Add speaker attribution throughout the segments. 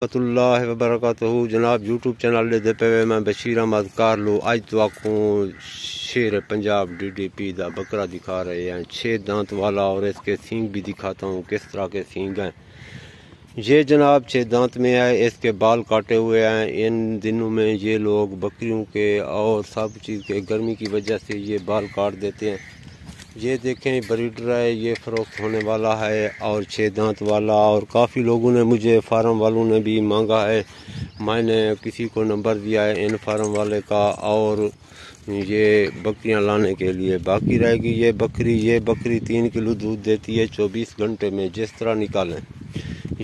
Speaker 1: ورحمۃ اللہ وبرکاتہ جناب یوٹیوب چینل دے پہ میں بشیر احمد کارلو اج تو آپ کو شیر پنجاب DDP دا بکرا دکھا رہے ہیں 6 دانت والا، اور اس کے سینگ بھی دکھاتا ہوں کس طرح کے سینگ ہیں۔ یہ جناب 6 دانت میں ہے، اس کے بال کاٹے ہوئے ہیں۔ ان دنوں میں یہ لوگ بکریوں کے اور سب چیز کے گرمی کی وجہ سے یہ بال کاٹ دیتے ہیں۔ یہ دیکھیں بریڈر ہے، یہ فروخت ہونے والا ہے اور 6 دانت والا، اور کافی لوگوں نے مجھے فارم والوں نے بھی مانگا ہے، میں نے کسی کو نمبر دیا ہے ان فارم والے کا، اور یہ بکریاں لانے کے لیے باقی رہے گی۔ یہ بکری 3 کلو دودھ دیتی ہے 24 گھنٹے میں، جس طرح نکالیں۔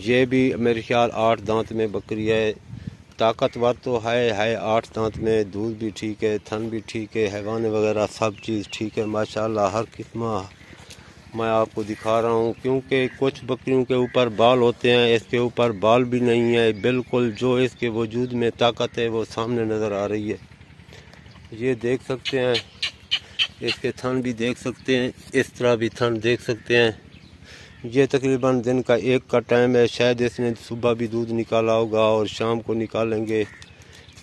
Speaker 1: یہ بھی میرے خیال 8 دانت میں بکری ہے، طاقتور تو ہے 8 دانت میں، دودھ بھی ٹھیک ہے، تھن بھی ٹھیک ہے، حیوان وغیرہ سب چیز ٹھیک ہے ماشاءاللہ۔ ہر قسم میں آپ کو دکھا رہا ہوں، کیونکہ کچھ بکریوں کے اوپر بال ہوتے ہیں، اس کے اوپر بال بھی نہیں ہے بالکل۔ جو اس کے وجود میں طاقت ہے وہ سامنے نظر آ رہی ہے۔ یہ دیکھ سکتے ہیں، اس کے تھن بھی دیکھ سکتے ہیں، اس طرح بھی تھن دیکھ سکتے ہیں۔ یہ تقریباً دن کا 1 کا ٹائم ہے، شاید اس نے صبح بھی دودھ نکالا ہوگا اور شام کو نکالیں گے۔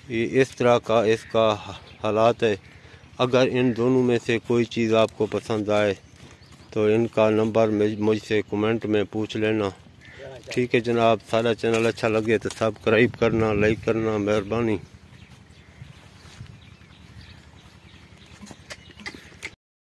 Speaker 1: یہ اس طرح کا اس کا حالات ہے۔ اگر ان دونوں میں سے کوئی چیز آپ کو پسند آئے تو ان کا نمبر مجھ سے کمنٹ میں پوچھ لینا، ٹھیک ہے جناب۔ سارا چینل اچھا لگے تو سبسکرائب کرنا، لائک کرنا، مہربانی۔